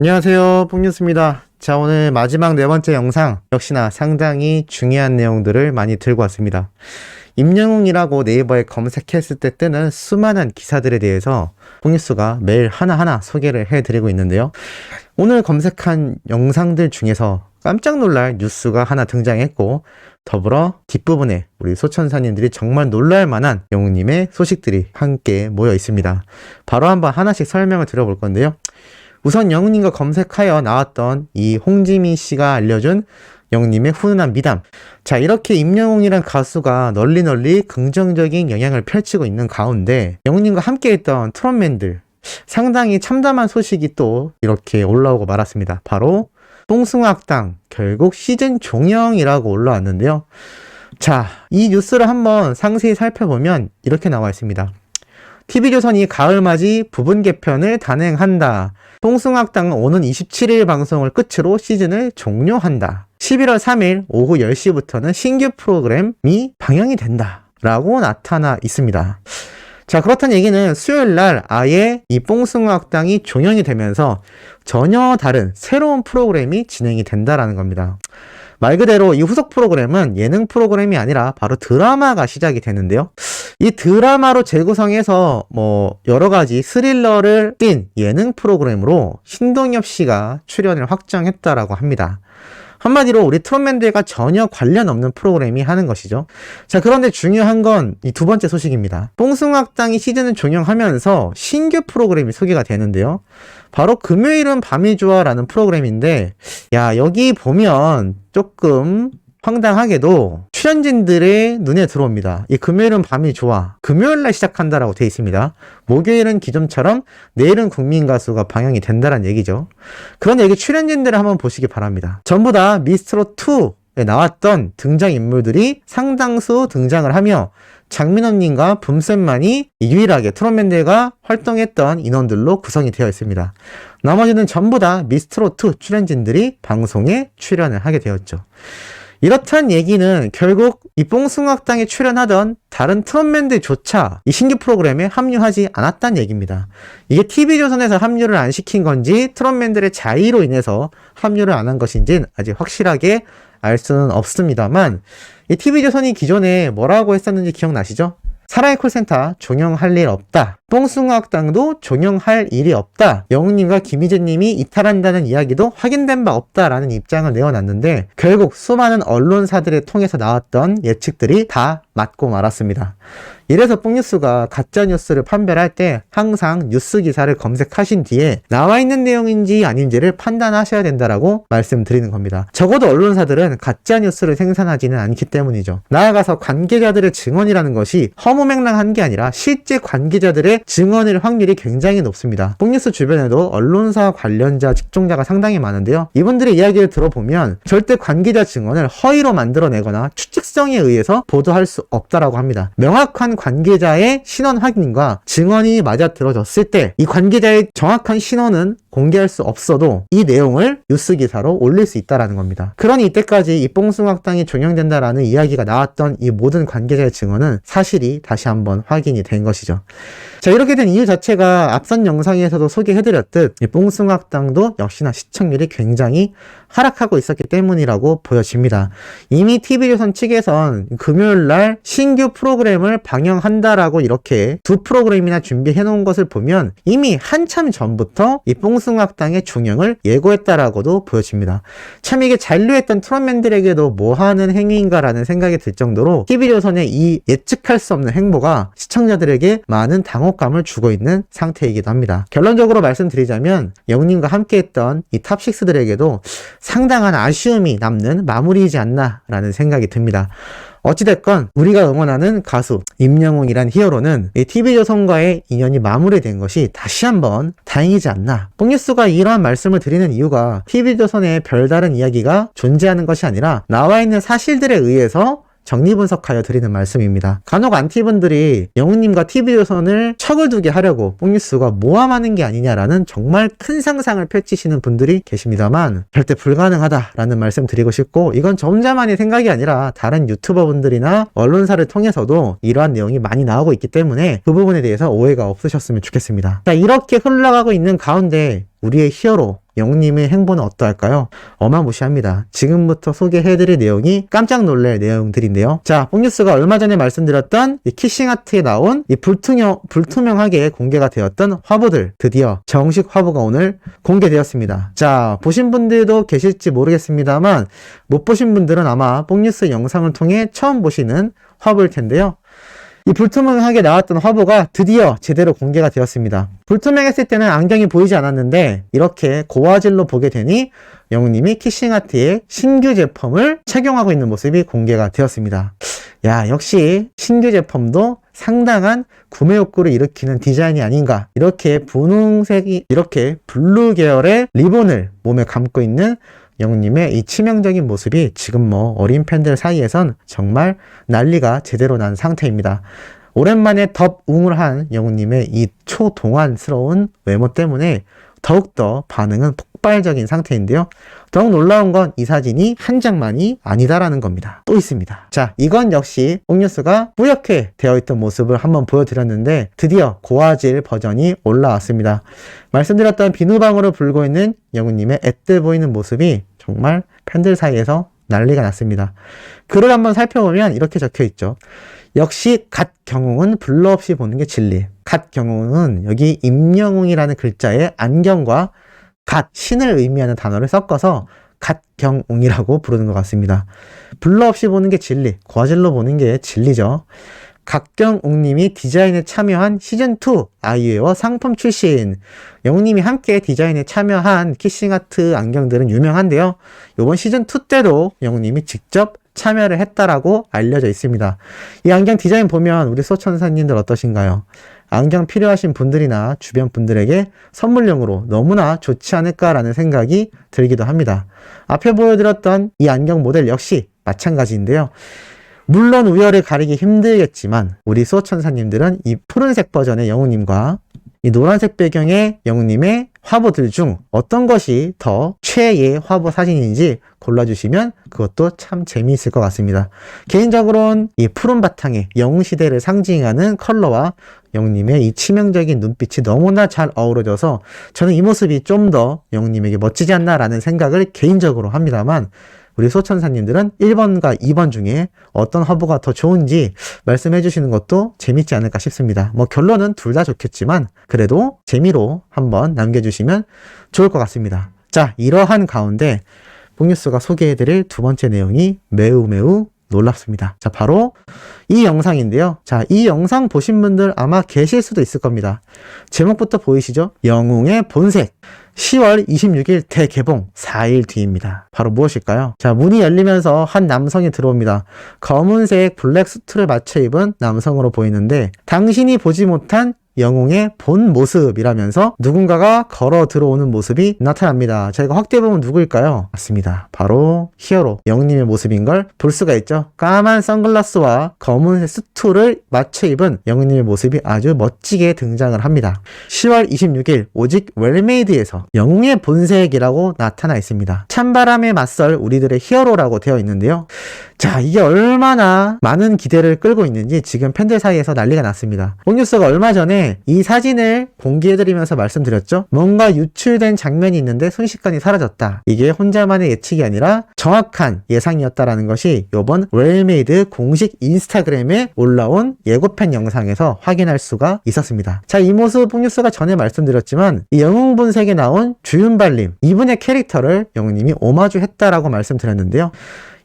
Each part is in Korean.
안녕하세요, 뽕뉴스입니다. 자, 오늘 마지막 네 번째 영상, 역시나 상당히 중요한 내용들을 많이 들고 왔습니다. 임영웅이라고 네이버에 검색했을 때 뜨는 수많은 기사들에 대해서 뽕뉴스가 매일 하나하나 소개를 해드리고 있는데요. 오늘 검색한 영상들 중에서 깜짝 놀랄 뉴스가 하나 등장했고, 더불어 뒷부분에 우리 소천사님들이 정말 놀랄 만한 영웅님의 소식들이 함께 모여 있습니다. 바로 한번 하나씩 설명을 드려볼 건데요. 우선 영웅님과 검색하여 나왔던 이 홍지민 씨가 알려준 영웅님의 훈훈한 미담. 자, 이렇게 임영웅이란 가수가 널리 긍정적인 영향을 펼치고 있는 가운데 영웅님과 함께했던 트롯맨들 상당히 참담한 소식이 또 이렇게 올라오고 말았습니다. 바로 뽕숭아학당 결국 시즌 종영이라고 올라왔는데요. 자, 이 뉴스를 한번 상세히 살펴보면 이렇게 나와 있습니다. TV조선이 가을맞이 부분 개편을 단행한다. 뽕숭아학당은 오는 27일 방송을 끝으로 시즌을 종료한다. 11월 3일 오후 10시부터는 신규 프로그램이 방영이 된다. 라고 나타나 있습니다. 자, 그렇다는 얘기는 수요일 날 아예 이 뽕숭아학당이 종영이 되면서 전혀 다른 새로운 프로그램이 진행이 된다라는 겁니다. 말 그대로 이 후속 프로그램은 예능 프로그램이 아니라 바로 드라마가 시작이 되는데요. 이 드라마로 재구성해서 여러 가지 스릴러를 띤 예능 프로그램으로 신동엽 씨가 출연을 확정했다라고 합니다. 한마디로 우리 트롯맨들과 전혀 관련 없는 프로그램이 하는 것이죠. 자, 그런데 중요한 건 이 두 번째 소식입니다. 뽕숭아학당이 시즌을 종영하면서 신규 프로그램이 소개가 되는데요. 바로 금요일은 밤이 좋아라는 프로그램인데, 야, 여기 보면 조금 황당하게도 출연진들의 눈에 들어옵니다. 이 금요일은 밤이 좋아. 금요일날 시작한다라고 되어 있습니다. 목요일은 기존처럼 내일은 국민가수가 방영이 된다는 얘기죠. 그런데 여기 출연진들을 한번 보시기 바랍니다. 전부 다 미스트롯2에 나왔던 등장인물들이 상당수 등장을 하며 장민호님과 붐쌤만이 유일하게 트롯맨들과 활동했던 인원들로 구성이 되어 있습니다. 나머지는 전부 다 미스트롯2 출연진들이 방송에 출연을 하게 되었죠. 이렇단 얘기는 결국 이 뽕숭아학당에 출연하던 다른 트롯맨들조차 이 신규 프로그램에 합류하지 않았다는 얘기입니다. 이게 TV조선에서 합류를 안 시킨 건지 트롯맨들의 자의로 인해서 합류를 안 한 것인지는 아직 확실하게 알 수는 없습니다만, 이 TV조선이 기존에 뭐라고 했었는지 기억나시죠? 사랑의 콜센터 종영할 일 없다. 뽕숭아학당도 종영할 일이 없다. 영웅님과 김희재님이 이탈한다는 이야기도 확인된 바 없다라는 입장을 내어놨는데 결국 수많은 언론사들을 통해서 나왔던 예측들이 다 맞고 말았습니다. 이래서 뽕뉴스가 가짜뉴스를 판별할 때 항상 뉴스 기사를 검색하신 뒤에 나와 있는 내용인지 아닌지를 판단하셔야 된다라고 말씀드리는 겁니다. 적어도 언론사들은 가짜뉴스를 생산하지는 않기 때문이죠. 나아가서 관계자들의 증언이라는 것이 허무맹랑한 게 아니라 실제 관계자들의 증언일 확률이 굉장히 높습니다. 뽕뉴스 주변에도 언론사 관련자 직종자가 상당히 많은데요. 이분들의 이야기를 들어보면 절대 관계자 증언을 허위로 만들어내거나 추측성에 의해서 보도할 수 없다라고 합니다. 명확한 관계자의 신원 확인과 증언이 맞아들어졌을 때 이 관계자의 정확한 신원은 공개할 수 없어도 이 내용을 뉴스 기사로 올릴 수 있다라는 겁니다. 그러니 이때까지 이 뽕숭아학당이 종영된다라는 이야기가 나왔던 이 모든 관계자의 증언은 사실이 다시 한번 확인이 된 것이죠. 자, 이렇게 된 이유 자체가 앞선 영상에서도 소개해드렸듯 이 뽕숭아학당도 역시나 시청률이 굉장히 하락하고 있었기 때문이라고 보여집니다. 이미 TV조선 측에선 금요일날 신규 프로그램을 방영한다라고 이렇게 두 프로그램이나 준비해 놓은 것을 보면 이미 한참 전부터 이 뽕숭아학당의 종영을 예고했다라고도 보여집니다. 참 이게 잔류했던 트롯맨들에게도 뭐하는 행위인가라는 생각이 들 정도로 TV조선의 이 예측할 수 없는 행보가 시청자들에게 많은 당혹감을 주고 있는 상태이기도 합니다. 결론적으로 말씀드리자면 영웅님과 함께했던 이 탑6들에게도 상당한 아쉬움이 남는 마무리이지 않나 라는 생각이 듭니다. 어찌됐건 우리가 응원하는 가수 임영웅이란 히어로는 이 TV조선과의 인연이 마무리된 것이 다시 한번 다행이지 않나. 뽕뉴스가 이러한 말씀을 드리는 이유가 TV조선에 별다른 이야기가 존재하는 것이 아니라 나와 있는 사실들에 의해서 정리분석하여 드리는 말씀입니다. 간혹 안티분들이 영웅님과 TV조선을 척을 두게 하려고 뽕뉴스가 모함하는 게 아니냐라는 정말 큰 상상을 펼치시는 분들이 계십니다만 절대 불가능하다라는 말씀 드리고 싶고, 이건 저 혼자만의 생각이 아니라 다른 유튜버분들이나 언론사를 통해서도 이러한 내용이 많이 나오고 있기 때문에 그 부분에 대해서 오해가 없으셨으면 좋겠습니다. 자, 이렇게 흘러가고 있는 가운데 우리의 히어로 영웅님의 행보는 어떠할까요? 어마무시합니다. 지금부터 소개해드릴 내용이 깜짝 놀랄 내용들인데요. 자, 뽕뉴스가 얼마 전에 말씀드렸던 이 키싱아트에 나온 이 불투명하게 공개가 되었던 화보들, 드디어 정식 화보가 오늘 공개되었습니다. 자, 보신 분들도 계실지 모르겠습니다만 못 보신 분들은 아마 뽕뉴스 영상을 통해 처음 보시는 화보일 텐데요. 이 불투명하게 나왔던 화보가 드디어 제대로 공개가 되었습니다. 불투명했을 때는 안경이 보이지 않았는데 이렇게 고화질로 보게 되니 영웅님이 키싱아트의 신규 제품을 착용하고 있는 모습이 공개가 되었습니다. 야, 역시 신규 제품도 상당한 구매 욕구를 일으키는 디자인이 아닌가. 이렇게 분홍색이, 이렇게 블루 계열의 리본을 몸에 감고 있는 영웅님의 이 치명적인 모습이 지금 어린 팬들 사이에선 정말 난리가 제대로 난 상태입니다. 오랜만에 덥웅울한 영웅님의 이 초동안스러운 외모 때문에 더욱더 반응은 폭발적인 상태인데요. 더욱 놀라운 건 이 사진이 한 장만이 아니다라는 겁니다. 또 있습니다. 자, 이건 역시 뽕뉴스가 뿌옇게 되어있던 모습을 한번 보여드렸는데 드디어 고화질 버전이 올라왔습니다. 말씀드렸던 비누방울을 불고 있는 영웅님의 앳돼 보이는 모습이 정말 팬들 사이에서 난리가 났습니다. 글을 한번 살펴보면 이렇게 적혀있죠. 역시 갓 경웅은 블러 없이 보는 게 진리. 갓 경웅은 여기 임영웅이라는 글자에 안경과 갓, 신을 의미하는 단어를 섞어서 갓경웅이라고 부르는 것 같습니다. 블러 없이 보는 게 진리, 고화질로 보는 게 진리죠. 갓경웅님이 디자인에 참여한 시즌2 아이웨어 상품 출신. 영웅님이 함께 디자인에 참여한 키싱아트 안경들은 유명한데요. 이번 시즌2 때도 영웅님이 직접 참여를 했다라고 알려져 있습니다. 이 안경 디자인 보면 우리 소천사님들 어떠신가요? 안경 필요하신 분들이나 주변 분들에게 선물용으로 너무나 좋지 않을까라는 생각이 들기도 합니다. 앞에 보여드렸던 이 안경 모델 역시 마찬가지인데요. 물론 우열을 가리기 힘들겠지만 우리 수호천사님들은 이 푸른색 버전의 영웅님과 이 노란색 배경의 영웅님의 화보들 중 어떤 것이 더 최애 화보 사진인지 골라주시면 그것도 참 재미있을 것 같습니다. 개인적으로는 이 푸른 바탕에 영웅시대를 상징하는 컬러와 영웅님의 이 치명적인 눈빛이 너무나 잘 어우러져서 저는 이 모습이 좀 더 영웅님에게 멋지지 않나라는 생각을 개인적으로 합니다만 우리 소천사님들은 1번과 2번 중에 어떤 화보가 더 좋은지 말씀해 주시는 것도 재밌지 않을까 싶습니다. 결론은 둘 다 좋겠지만 그래도 재미로 한번 남겨주시면 좋을 것 같습니다. 자, 이러한 가운데 뽕뉴스가 소개해드릴 두 번째 내용이 매우 놀랍습니다. 자, 바로 이 영상인데요. 자, 이 영상 보신 분들 아마 계실 수도 있을 겁니다. 제목부터 보이시죠? 영웅의 본색. 10월 26일 대개봉 4일 뒤입니다. 바로 무엇일까요? 자, 문이 열리면서 한 남성이 들어옵니다. 검은색 블랙 수트를 맞춰 입은 남성으로 보이는데 당신이 보지 못한 영웅의 본 모습이라면서 누군가가 걸어 들어오는 모습이 나타납니다. 저희가 확대해 보면 누구일까요? 맞습니다. 바로 히어로 영웅님의 모습인 걸 볼 수가 있죠. 까만 선글라스와 검은색 수트를 맞춰 입은 영웅님의 모습이 아주 멋지게 등장을 합니다. 10월 26일 오직 웰메이드에서 영웅의 본색이라고 나타나 있습니다. 찬바람에 맞설 우리들의 히어로라고 되어 있는데요. 자, 이게 얼마나 많은 기대를 끌고 있는지 지금 팬들 사이에서 난리가 났습니다. 뽕뉴스가 얼마 전에 이 사진을 공개해드리면서 말씀드렸죠. 뭔가 유출된 장면이 있는데 순식간에 사라졌다. 이게 혼자만의 예측이 아니라 정확한 예상이었다라는 것이 이번 웰메이드 공식 인스타그램에 올라온 예고편 영상에서 확인할 수가 있었습니다. 자, 이 모습 뽕뉴스가 전에 말씀드렸지만 이 영웅 본색에 나온 주윤발님, 이분의 캐릭터를 영웅님이 오마주했다라고 말씀드렸는데요.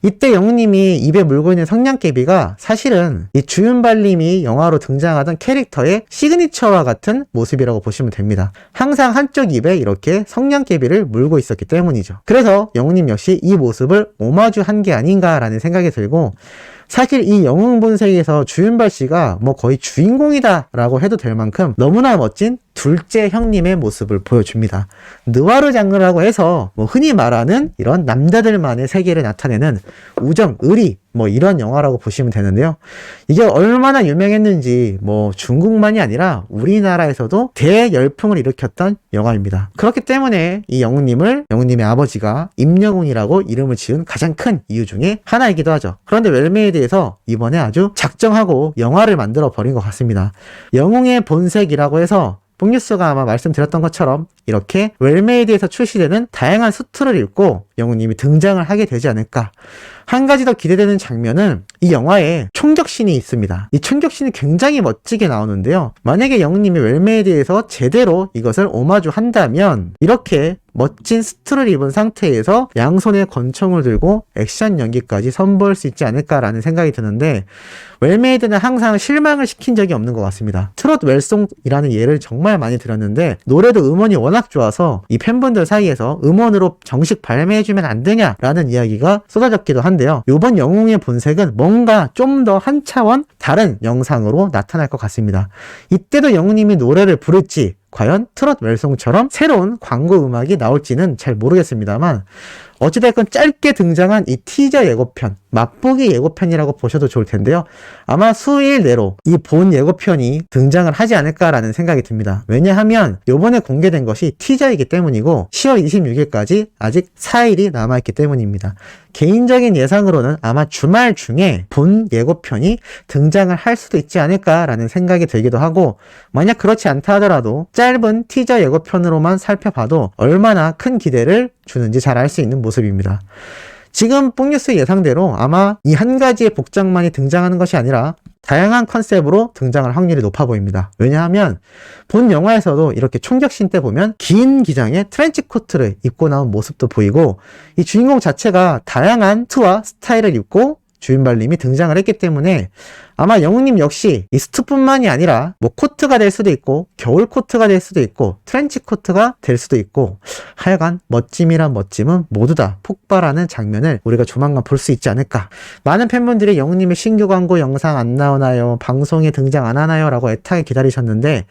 이때 영웅님이 입에 물고 있는 성냥개비가 사실은 이 주윤발님이 영화로 등장하던 캐릭터의 시그니처와 같은 모습이라고 보시면 됩니다. 항상 한쪽 입에 이렇게 성냥개비를 물고 있었기 때문이죠. 그래서 영웅님 역시 이 모습을 오마주한 게 아닌가라는 생각이 들고, 사실 이 영웅 본색에서 주윤발 씨가 거의 주인공이다라고 해도 될 만큼 너무나 멋진 둘째 형님의 모습을 보여줍니다. 느와르 장르라고 해서 흔히 말하는 이런 남자들만의 세계를 나타내는 우정, 의리 이런 영화라고 보시면 되는데요. 이게 얼마나 유명했는지 중국만이 아니라 우리나라에서도 대열풍을 일으켰던 영화입니다. 그렇기 때문에 이 영웅님의 아버지가 임영웅이라고 이름을 지은 가장 큰 이유 중에 하나이기도 하죠. 그런데 웰메이드에서 이번에 아주 작정하고 영화를 만들어 버린 것 같습니다. 영웅의 본색이라고 해서 뽕뉴스가 아마 말씀드렸던 것처럼 이렇게 웰메이드에서 출시되는 다양한 수트를 입고 영웅님이 등장을 하게 되지 않을까. 한 가지 더 기대되는 장면은 이 영화에 총격신이 있습니다. 이 총격신이 굉장히 멋지게 나오는데요. 만약에 영웅님이 웰메이드에서 제대로 이것을 오마주 한다면 이렇게 멋진 수트를 입은 상태에서 양손에 권총을 들고 액션 연기까지 선보일 수 있지 않을까라는 생각이 드는데, 웰메이드는 항상 실망을 시킨 적이 없는 것 같습니다. 트롯 웰송이라는 예를 정말 많이 들었는데 노래도 음원이 워낙 좋아서 이 팬분들 사이에서 음원으로 정식 발매해주면 안 되냐라는 이야기가 쏟아졌기도 한데요. 이번 영웅의 본색은 뭔가 좀 더 한 차원 다른 영상으로 나타날 것 같습니다. 이때도 영웅님이 노래를 부를지, 과연 트롯 웰송처럼 새로운 광고 음악이 나올지는 잘 모르겠습니다만, 어찌됐건 짧게 등장한 이 티저 예고편, 맛보기 예고편이라고 보셔도 좋을 텐데요. 아마 수일 내로 이 본 예고편이 등장을 하지 않을까라는 생각이 듭니다. 왜냐하면 요번에 공개된 것이 티저이기 때문이고 10월 26일까지 아직 4일이 남아있기 때문입니다. 개인적인 예상으로는 아마 주말 중에 본 예고편이 등장을 할 수도 있지 않을까라는 생각이 들기도 하고, 만약 그렇지 않다 하더라도 짧은 티저 예고편으로만 살펴봐도 얼마나 큰 기대를 주는지 잘 알 수 있는 모습입니다. 지금 뽕뉴스 예상대로 아마 이 한 가지의 복장만이 등장하는 것이 아니라 다양한 컨셉으로 등장할 확률이 높아 보입니다. 왜냐하면 본 영화에서도 이렇게 총격신 때 보면 긴 기장의 트렌치 코트를 입고 나온 모습도 보이고, 이 주인공 자체가 다양한 투와 스타일을 입고 주인발님이 등장을 했기 때문에 아마 영웅님 역시 이 수트뿐만이 아니라 뭐 코트가 될 수도 있고 겨울 코트가 될 수도 있고 트렌치 코트가 될 수도 있고, 하여간 멋짐이란 멋짐은 모두 다 폭발하는 장면을 우리가 조만간 볼 수 있지 않을까. 많은 팬분들이 영웅님의 신규 광고 영상 안 나오나요? 방송에 등장 안 하나요? 라고 애타게 기다리셨는데,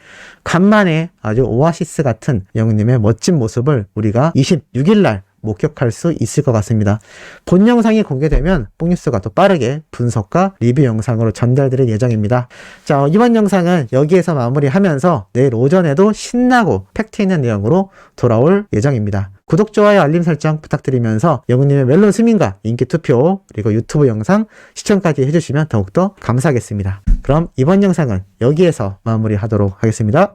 간만에 아주 오아시스 같은 영웅님의 멋진 모습을 우리가 26일날 목격할 수 있을 것 같습니다. 본 영상이 공개되면 뽕뉴스가 또 빠르게 분석과 리뷰 영상으로 전달드릴 예정입니다. 자, 이번 영상은 여기에서 마무리하면서 내일 오전에도 신나고 팩트 있는 내용으로 돌아올 예정입니다. 구독, 좋아요, 알림 설정 부탁드리면서 영웅님의 멜론 스밍과 인기 투표, 그리고 유튜브 영상 시청까지 해주시면 더욱더 감사하겠습니다. 그럼 이번 영상은 여기에서 마무리하도록 하겠습니다.